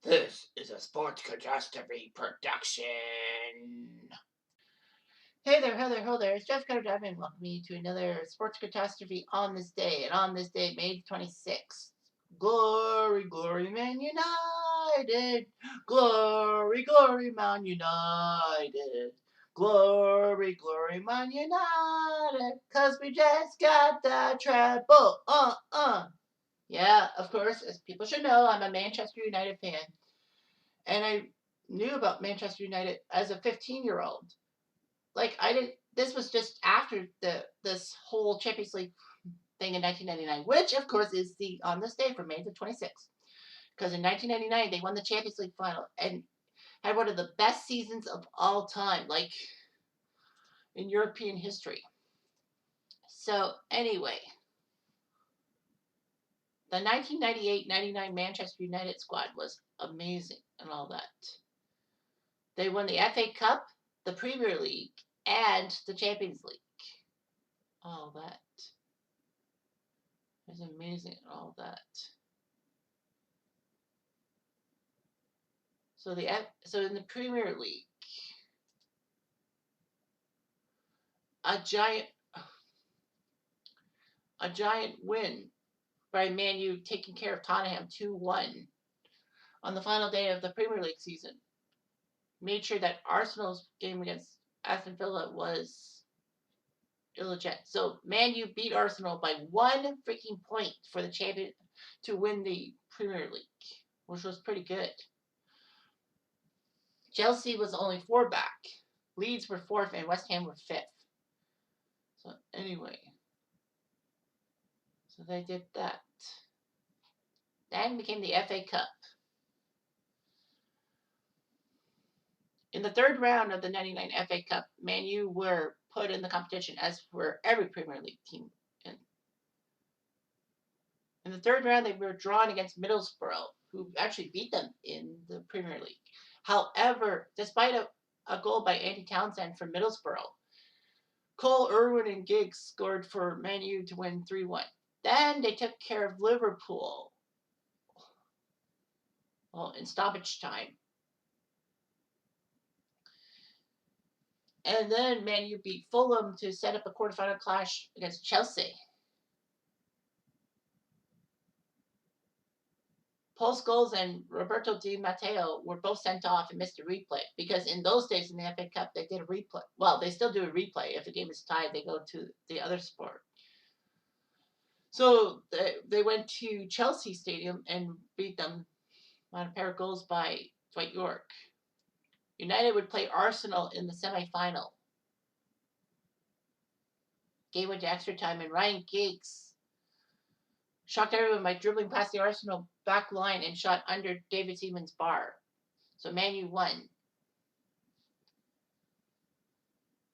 This is a sports catastrophe production. Hey there, ho there, ho there. It's Jeff Cutter Diamond. Welcome me to another sports catastrophe on this day. And on this day, May 26th. Glory, glory, Man United. Glory, glory, Man United. Glory, glory, Man United. 'Cause we just got the treble. Yeah, of course, as people should know, I'm a Manchester United fan. And I knew about Manchester United as a 15-year-old. Like I didn't. This was just after this whole Champions League thing in 1999, which of course is the on this day for May the 26th. Because in 1999 they won the Champions League final and had one of the best seasons of all time, like in European history. So anyway, the 1998-99 Manchester United squad was amazing and all that. They won the FA Cup, the Premier League, and the Champions League. All that. It's amazing, all that. So in the Premier League, a giant win by Man U taking care of Tottenham 2-1 on the final day of the Premier League season. Made sure that Arsenal's game against Aston Villa was illegit. So Man U beat Arsenal by 1 freaking point for the champion to win the Premier League, which was pretty good. Chelsea was only 4 back. Leeds were 4th and West Ham were 5th. So anyway, so they did that. Then became the FA Cup. In the third round of the 99 FA Cup, Man U were put in the competition, as were every Premier League team. In the third round, they were drawn against Middlesbrough, who actually beat them in the Premier League. However, despite a goal by Andy Townsend from Middlesbrough, Cole, Irwin, and Giggs scored for Man U to win 3-1. Then they took care of Liverpool in stoppage time. And then Man U beat Fulham to set up a quarterfinal clash against Chelsea. Paul Scholes and Roberto Di Matteo were both sent off and missed a replay because in those days in the FA Cup they did a replay. Well, they still do a replay. If the game is tied, they go to the other sport. So they went to Chelsea Stadium and beat them on a pair of goals by Dwight York. United would play Arsenal in the semi-final. Game went to extra time, and Ryan Giggs shocked everyone by dribbling past the Arsenal back line and shot under David Seaman's bar. So Man U won.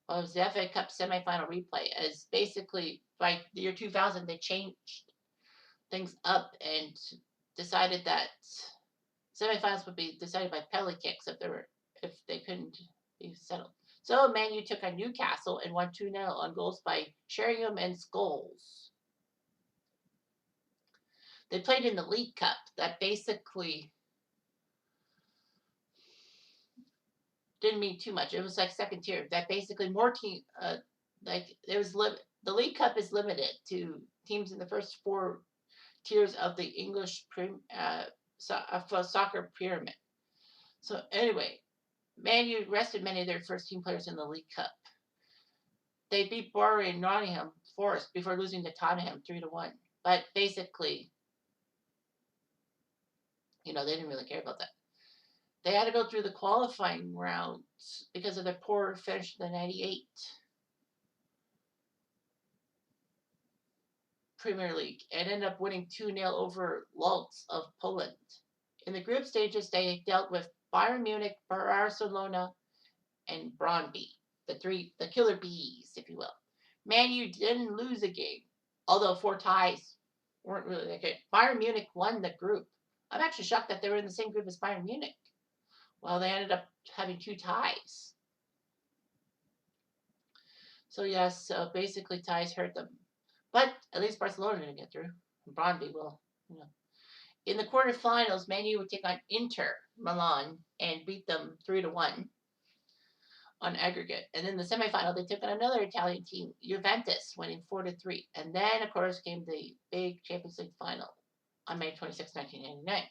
Well, it was the FA Cup semi-final replay, as basically by the year 2000 they changed things up and decided that semi-finals would be decided by penalty kicks if they couldn't be settled. So Man U took on Newcastle and won 2-0 on goals by Sheringham and Scholes. They played in the League Cup. That basically didn't mean too much. It was like second tier. That basically more team the League Cup is limited to teams in the first 4 tiers of the English soccer pyramid. So anyway, Man U rested many of their first team players in the League Cup. They beat Bury and Nottingham Forest before losing to Tottenham 3-1. But basically, they didn't really care about that. They had to go through the qualifying rounds because of their poor finish in the 98 Premier League and ended up winning 2-0 over Lodz of Poland. In the group stages, they dealt with Bayern Munich, Barcelona, and Brøndby, the killer bees, if you will. Man U didn't lose a game, although 4 ties weren't really that good. Bayern Munich won the group. I'm actually shocked that they were in the same group as Bayern Munich. Well, they ended up having 2 ties. So yes, basically ties hurt them. But at least Barcelona didn't get through. Brøndby will, In the quarterfinals, Man U would take on Inter Milan and beat them 3-1 on aggregate. And then the semifinal, they took on another Italian team, Juventus, winning 4-3. And then, of course, came the big Champions League final on May 26, 1999.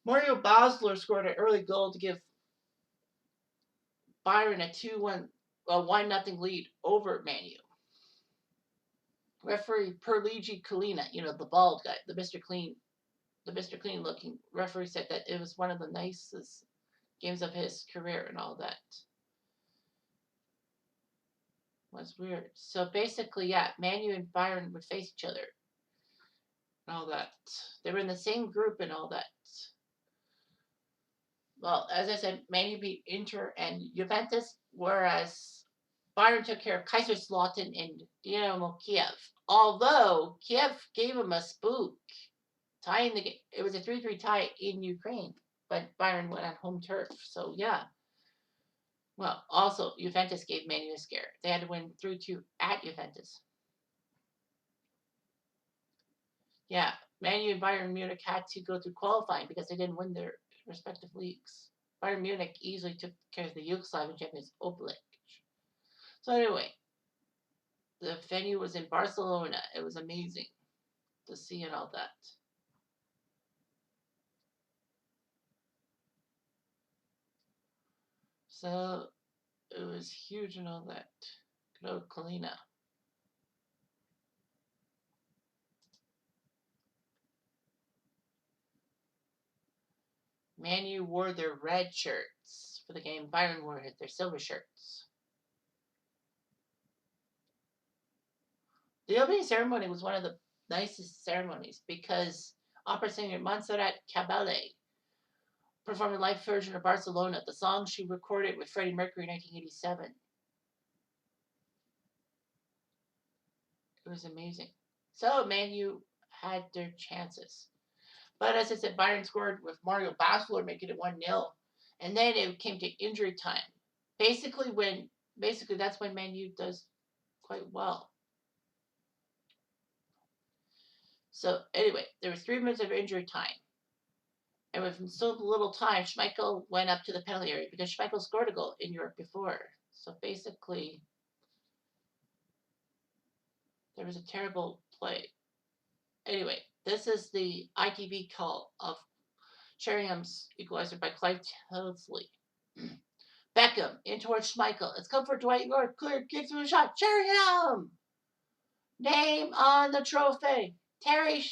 Mario Basler scored an early goal to give Bayern a 1-0 lead over Man U. Referee Pierluigi Collina, the bald guy, the Mr. Clean looking referee, said that it was one of the nicest games of his career and all that. It was weird. So basically, yeah, Man U and Bayern would face each other and all that. They were in the same group and all that. Well, as I said, Man U beat Inter and Juventus, whereas Bayern took care of Kaiserslautern and Dynamo Kiev. Although Kiev gave him a spook, tying the game. It was a 3-3 tie in Ukraine, but Bayern went on home turf. So yeah. Well, also Juventus gave Man U a scare. They had to win 3-2 at Juventus. Yeah, Man U and Bayern Munich had to go through qualifying because they didn't win their respective leagues. Bayern Munich easily took care of the Yugoslavian champions Oblak. So anyway, the venue was in Barcelona. It was amazing to see and all that. So it was huge and all that. Good old Collina. Man U wore their red shirts for the game. Bayern wore their silver shirts. The opening ceremony was one of the nicest ceremonies because opera singer Montserrat Caballé performed a live version of Barcelona, the song she recorded with Freddie Mercury in 1987. It was amazing. So Man U had their chances. But as I said, Bayern scored with Mario Basler making it 1-0. And then it came to injury time. Basically that's when Man U does quite well. So anyway, there was 3 minutes of injury time. And with so little time, Schmeichel went up to the penalty area because Schmeichel scored a goal in Europe before. So basically, there was a terrible play. Anyway, this is the ITV call of Sheringham's equalizer by Clive Tilsley. Beckham in towards Schmeichel. It's come for Dwight York. Clear, give through a shot. Sheringham! Name on the trophy. Terry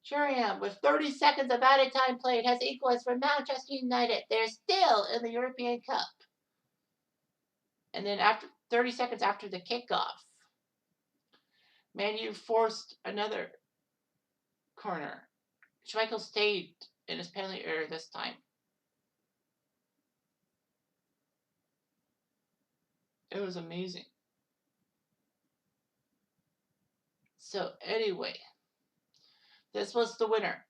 Sheringham, with 30 seconds of added time played, has equalized for Manchester United. They're still in the European Cup. And then after 30 seconds after the kickoff, Man U forced another corner. Schmeichel stayed in his penalty area this time. It was amazing. So anyway, this was the winner,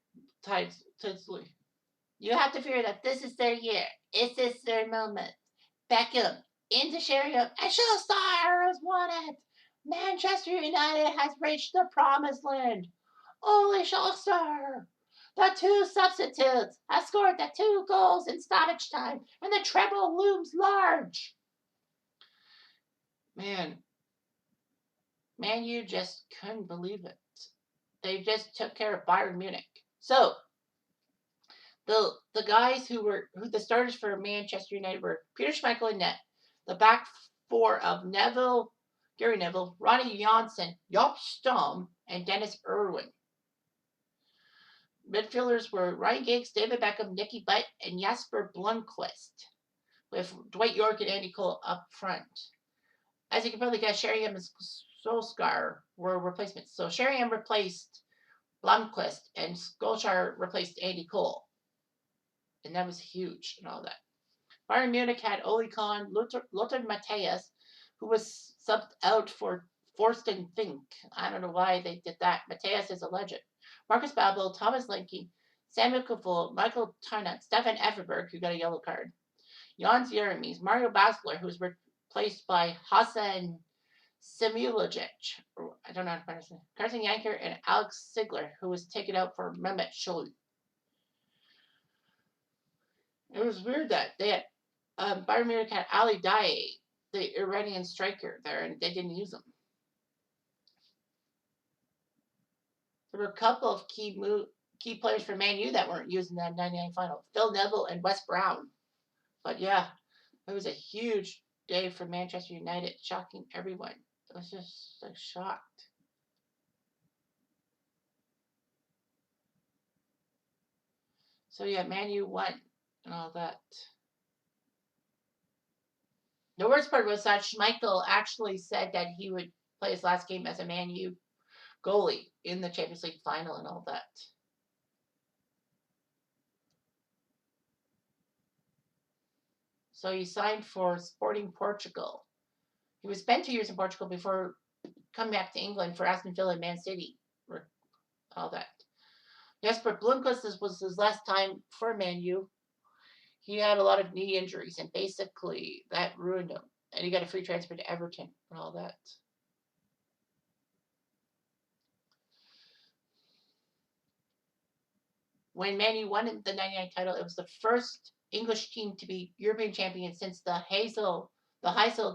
Tilsley. You have to figure that this is their year. This is their moment. Beckham into Sheringham, and Solskjaer has won it. Manchester United has reached the promised land. Ole Solskjaer, the 2 substitutes, have scored the 2 goals in stoppage time, and the treble looms large. Man U just couldn't believe it. They just took care of Bayern Munich. So the guys who the starters for Manchester United were Peter Schmeichel in net, the back 4 of Gary Neville, Ronnie Johnson, Joop Stom, and Dennis Irwin. Midfielders were Ryan Giggs, David Beckham, Nicky Butt, and Jesper Blomqvist, with Dwight York and Andy Cole up front. As you can probably guess, Sheringham and Solskjaer were replacements. So Sheringham replaced Blomqvist, and Solskjaer replaced Andy Cole. And that was huge and all that. Bayern Munich had Ole Kahn, Lothar Matthäus, who was subbed out for Thorsten Fink. I don't know why they did that. Matthäus is a legend. Marcus Babbel, Thomas Linke, Samuel Kaful, Michael Tarnat, Stefan Effenberg, who got a yellow card, Jans Jeremies, Mario Basler, who was replaced by Hassan Simulojic, or I don't know how to pronounce it. Carson Yanker and Alex Sigler, who was taken out for Mehmet Scholl. It was weird that they had Bayern Munich had Ali Daei, the Iranian striker, there, and they didn't use him. There were a couple of key players for Man U that weren't used in that '99 final. Phil Neville and Wes Brown. But yeah, it was a huge day for Manchester United, shocking everyone. I was just like shocked. So yeah, Man U won and all that. The worst part was that Schmeichel actually said that he would play his last game as a Man U goalie in the Champions League final and all that. So he signed for Sporting Portugal. He was spent 2 years in Portugal before coming back to England for Aston Villa and Man City, or all that. Jesper Blomqvist, this was his last time for Man U. He had a lot of knee injuries, and basically that ruined him. And he got a free transfer to Everton and all that. When Man U won the '99 title, it was the first English team to be European champion since the Heysel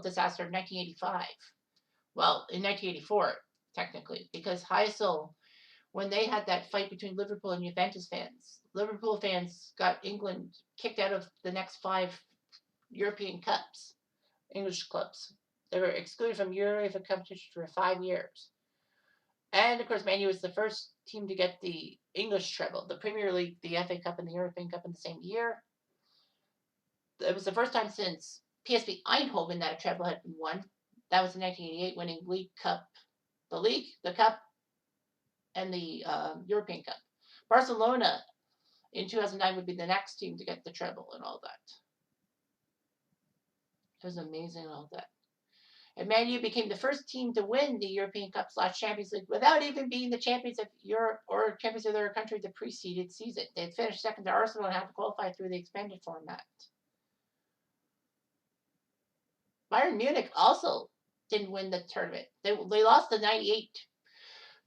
disaster of 1985. Well, in 1984, technically, because Heysel, when they had that fight between Liverpool and Juventus fans, Liverpool fans got England kicked out of the next 5 European Cups, English clubs. They were excluded from UEFA competition for 5 years. And of course, Man U was the first team to get the English treble, the Premier League, the FA Cup, and the European Cup in the same year. It was the first time since PSV Eindhoven that a treble had been won. That was in 1988, winning the league, the cup, and the European Cup. Barcelona in 2009 would be the next team to get the treble and all that. It was amazing and all that. And Man U became the first team to win the European Cup / Champions League without even being the champions of Europe or champions of their country the preceded season. They had finished second to Arsenal and had to qualify through the expanded format. Bayern Munich also didn't win the tournament. They lost the '98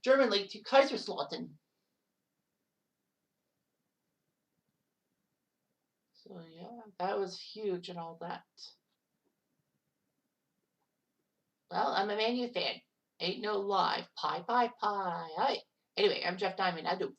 German league to Kaiserslautern. So yeah, that was huge and all that. Well, I'm a Man U fan. Ain't no lie. Pie, pie, pie. Hi. Anyway, I'm Jeff Diamond. I do.